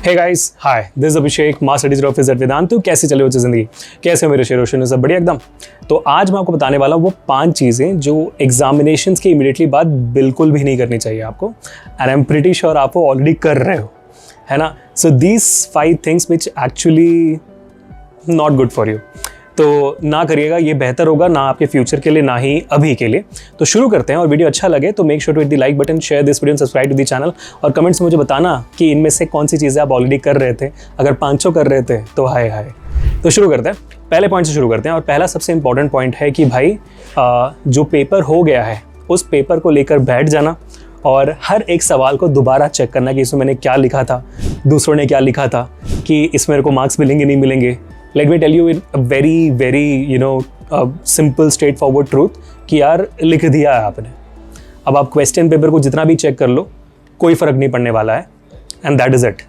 Hey guys, hi, this is Abhishek, master teacher of physics Vedantu. कैसे चले हो ज़िंदगी, कैसे हो मेरे शेर रोशन, सब बढ़िया एकदम। तो आज मैं आपको बताने वाला हूँ वो 5 चीज़ें जो एग्जामिनेशंस के इमीडिएटली बाद बिल्कुल भी नहीं करनी चाहिए आपको, and I am pretty sure आप वो ऑलरेडी कर रहे हो, है ना। So these 5 things which actually not good for you, तो ना करिएगा, ये बेहतर होगा ना आपके फ्यूचर के लिए ना ही अभी के लिए। तो शुरू करते हैं, और वीडियो अच्छा लगे तो make sure to hit the like button, share this video and subscribe to the channel, और कमेंट्स में मुझे बताना कि इनमें से कौन सी चीज़ें आप ऑलरेडी कर रहे थे। अगर 500 कर रहे थे तो हाय हाय। तो शुरू करते हैं, पहले पॉइंट से शुरू करते हैं, और पहला सबसे इंपॉर्टेंट पॉइंट है कि भाई जो पेपर हो गया है उस पेपर को लेकर बैठ जाना और हर एक सवाल को दोबारा चेक करना कि इसमें मैंने क्या लिखा था, दूसरों ने क्या लिखा था, कि इसमें मेरे को मार्क्स मिलेंगे नहीं मिलेंगे। Let me tell you in a very simple straightforward truth कि यार लिख दिया है आपने। अब आप क्वेश्चन पेपर को जितना भी चेक कर लो, कोई फ़र्क नहीं पड़ने वाला है, एंड दैट इज़ इट।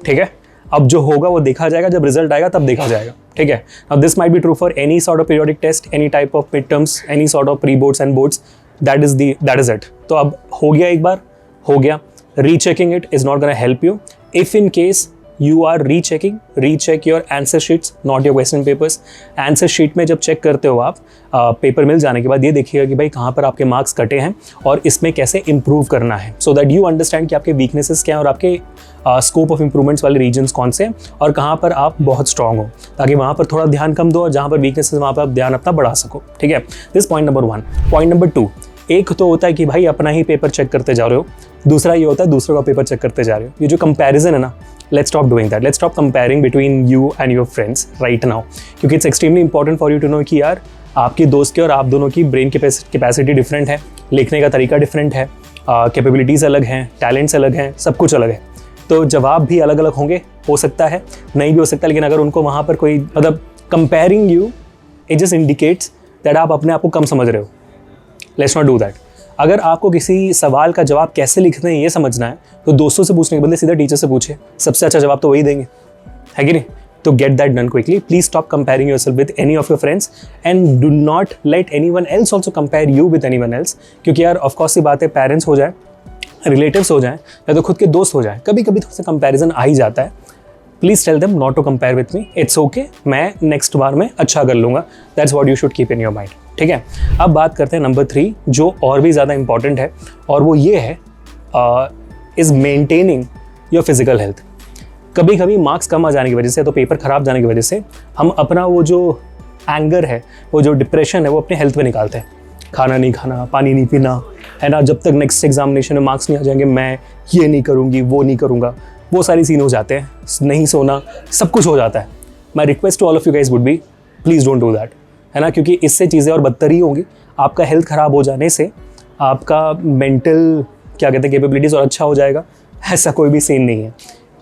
ठीक है, अब जो होगा वो देखा जाएगा, जब रिजल्ट आएगा तब देखा जाएगा। ठीक है, अब this might be true for any sort of periodic test, any type of mid terms, any sort of pre boards and boards. That is it. तो अब हो गया, एक बार हो गया, rechecking it is not gonna help you. If in case you are rechecking, recheck your answer sheets, not your question papers. Answer sheet में जब चेक करते हो आप पेपर मिल जाने के बाद, ये देखिएगा कि भाई कहाँ पर आपके मार्क्स कटे हैं और इसमें कैसे इम्प्रूव करना है, सो दैट यू अंडरस्टैंड कि आपके वीकनेसेस क्या हैं और आपके स्कोप ऑफ इम्प्रूवमेंट्स वाले रीजन्स कौन से हैं और कहाँ पर आप बहुत स्ट्रॉन्ग हो, ताकि वहाँ पर थोड़ा ध्यान कम दो और जहाँ पर वीकनेसेस वहाँ पर आप ध्यान अपना बढ़ा सको। ठीक है, this point number 1। Point number 2, एक तो होता है कि भाई अपना ही पेपर चेक करते जा रहे हो, दूसरा ये होता है दूसरों का पेपर चेक करते जा रहे हो। ये जो कंपैरिजन है ना, let's stop doing that. Let's stop comparing between you and your friends right now, क्योंकि it's extremely important for you to know कि यार आपके दोस्त के और आप दोनों की ब्रेन कैपेसिटी डिफरेंट है, लिखने का तरीका डिफरेंट है, कैपेबिलिटीज़ अलग हैं, टैलेंट्स अलग हैं, सब कुछ अलग है। तो जवाब भी अलग अलग होंगे, हो सकता है नहीं भी हो सकता, लेकिन अगर उनको वहाँ पर कोई मतलब comparing you, it just indicates that आप अपने आप को कम समझ रहे हो। Let's not do that. अगर आपको किसी सवाल का जवाब कैसे लिखना है ये समझना है, तो दोस्तों से पूछने के बदले सीधा टीचर से पूछे, सबसे अच्छा जवाब तो वही देंगे, है कि नहीं। तो get that done quickly. Please stop comparing yourself with any of your friends, and do not let anyone else also compare you with anyone else. क्योंकि यार ऑफ कोर्स सी बात है, पेरेंट्स हो जाए, रिलेटिव्स हो जाए, या तो खुद के दोस्त हो जाए, कभी कभी थोड़ा सा कंपेरिजन आ ही जाता है। Please tell them not to compare with me, it's okay, मैं नेक्स्ट बार में अच्छा कर लूँगा। That's what you should keep in your mind. ठीक है, अब बात करते हैं नंबर 3, जो और भी ज़्यादा इंपॉर्टेंट है, और वो ये है is maintaining your physical health. कभी कभी मार्क्स कम आ जाने की वजह से, तो पेपर ख़राब जाने की वजह से हम अपना वो जो एंगर है, वो जो डिप्रेशन है, वो अपने हेल्थ पे निकालते हैं। खाना नहीं खाना, पानी नहीं पीना, है ना, जब तक नेक्स्ट एग्जामिनेशन में मार्क्स नहीं आ जाएंगे मैं ये नहीं करूँगी, वो नहीं करूँगा, वो सारी सीन हो जाते हैं, नहीं सोना, सब कुछ हो जाता है। My request to all of you guys would be, please don't do that, है ना, क्योंकि इससे चीज़ें और बदतर ही होंगी। आपका हेल्थ ख़राब हो जाने से आपका मेंटल क्या कहते हैं कैपेबिलिटीज़ और अच्छा हो जाएगा, ऐसा कोई भी सीन नहीं है।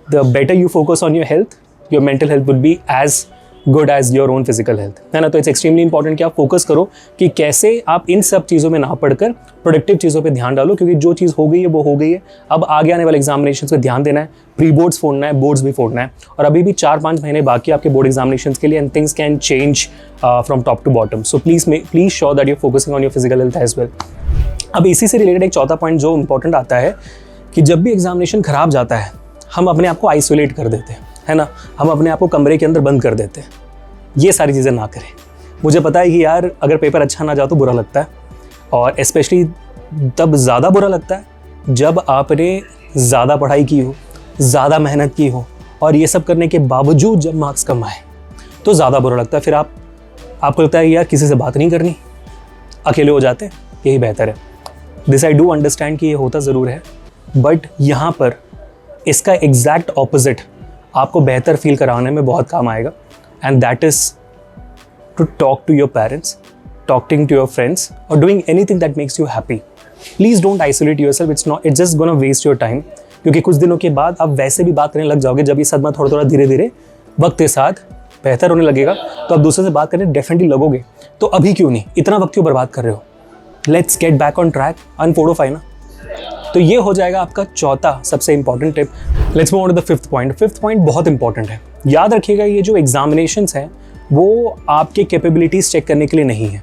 The better you focus on your health, your mental health would be as good as your own physical health, है ना। तो इट्स एक्सट्रीमली इंपॉर्टेंट कि आप फोकस करो कि कैसे आप इन सब चीज़ों में ना पढ़कर प्रोडक्टिव चीज़ों पे ध्यान डालो, क्योंकि जो चीज़ हो गई है वो हो गई है। अब आगे आने वाले एग्जामिनेशन पे ध्यान देना है, प्री बोर्ड्स फोड़ना है, बोर्ड्स भी फोड़ना है, और अभी भी 4-5 महीने बाकी आपके बोर्ड एग्जामिनेशन के लिए, and things can change from top to bottom. So please sure that you focusing on your physical health as well. अब इसी से रिलेटेड एक चौथा पॉइंट जो इंपॉर्टेंट आता है कि जब भी एग्जामिनेशन खराब जाता है, हम अपने आप को आइसोलेट कर देते हैं, है ना, हम अपने आप को कमरे के अंदर बंद कर देते हैं। ये सारी चीज़ें ना करें। मुझे पता है कि यार अगर पेपर अच्छा ना जाओ तो बुरा लगता है, और स्पेशली तब ज़्यादा बुरा लगता है जब आपने ज़्यादा पढ़ाई की हो, ज़्यादा मेहनत की हो, और ये सब करने के बावजूद जब मार्क्स कम आए तो ज़्यादा बुरा लगता है। फिर आपको लगता है कि यार किसी से बात नहीं करनी, अकेले हो जाते हैं, यही बेहतर है। दिस आई डू अंडरस्टैंड कि ये होता ज़रूर है, बट यहाँ पर इसका एग्जैक्ट ऑपोजिट आपको बेहतर फील कराने में बहुत काम आएगा, and that is to talk to your parents, talking to your friends, or doing anything that makes you happy. Please don't isolate yourself. It's just gonna waste your time, क्योंकि कुछ दिनों के बाद आप वैसे भी बात करने लग जाओगे। जब ये सदमा थोड़ा थोड़ा धीरे धीरे वक्त के साथ बेहतर होने लगेगा, तो आप दूसरे से बात करने डेफिनेटली लगोगे। तो अभी क्यों नहीं, इतना वक्त क्यों बर्बाद कर रहे हो। Let's get back on track and फोड़ो फाइना। तो ये हो जाएगा आपका चौथा सबसे important tip. Let's move on to the fifth point. Fifth point बहुत इंपॉर्टेंट है, याद रखिएगा, ये जो एग्जामिनेशंस हैं वो आपके कैपेबिलिटीज़ चेक करने के लिए नहीं है।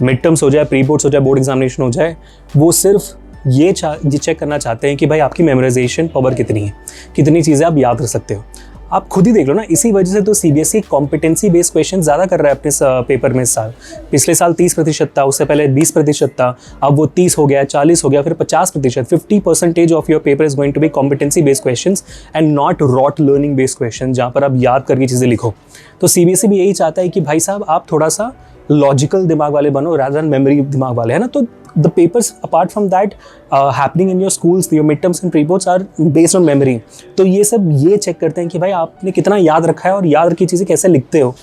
मिड टर्म्स हो जाए, प्री बोर्ड्स हो जाए, बोर्ड एग्जामिनेशन हो जाए, वो सिर्फ ये चेक करना चाहते हैं कि भाई आपकी मेमोराइजेशन पावर कितनी है, कितनी चीज़ें आप याद कर सकते हो। आप खुद ही देख लो ना, इसी वजह से तो सीबीएसई कॉम्पिटेंसी बेस्ड क्वेश्चन ज़्यादा कर रहा है अपने पेपर में इस साल। पिछले साल 30% था, उससे पहले 20% था, अब वो 30 हो गया, 40 हो गया, फिर 50%। 50% of your paper is going to be competency based question and not rote learning based question, जहाँ पर आप याद करके चीज़ें लिखो। तो सीबीएसई भी यही चाहता है कि भाई साहब आप थोड़ा सा लॉजिकल दिमाग वाले बनो रादर देन मेमोरी दिमाग वाले, है ना। तो the papers apart from that happening in your schools, your mid terms and preboards are based on memory. तो ये सब ये चेक करते हैं कि भाई आपने कितना याद रखा है और याद रखी चीज़ें कैसे लिखते हो।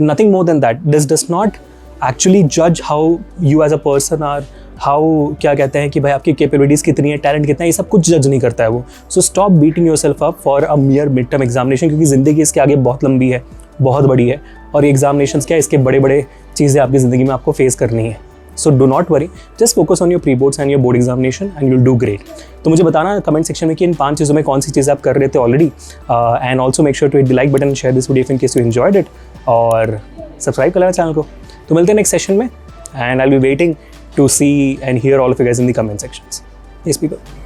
Nothing more than that. This does not actually जज how you as a person are, how क्या कहते हैं कि भाई आपकी कैपेबिलिटीज़ कितनी है, टैलेंट कितना है, ये सब कुछ जज नहीं करता है वो। So stop beating your self up for a मियर mid term examination, क्योंकि ज़िंदगी इसके आगे बहुत लंबी है, बहुत बड़ी है, और एग्जामिनेशंस क्या है, इसके बड़े बड़े चीज़ें आपकी ज़िंदगी में आपको फेस करनी है। So do not worry, just focus on your pre boards and your board examination and you'll do great. तो मुझे बताना कमेंट सेक्शन में कि इन 5 चीज़ों में कौन सी चीज़ें आप कर रहे थे already, and also make sure to hit the like button and share this video in case you enjoyed it, और सब्सक्राइब कर लेना चैनल को। तो मिलते हैं नेक्स्ट सेशन में, and I will be waiting to see and hear all of you guys in the comment sections. Yes people.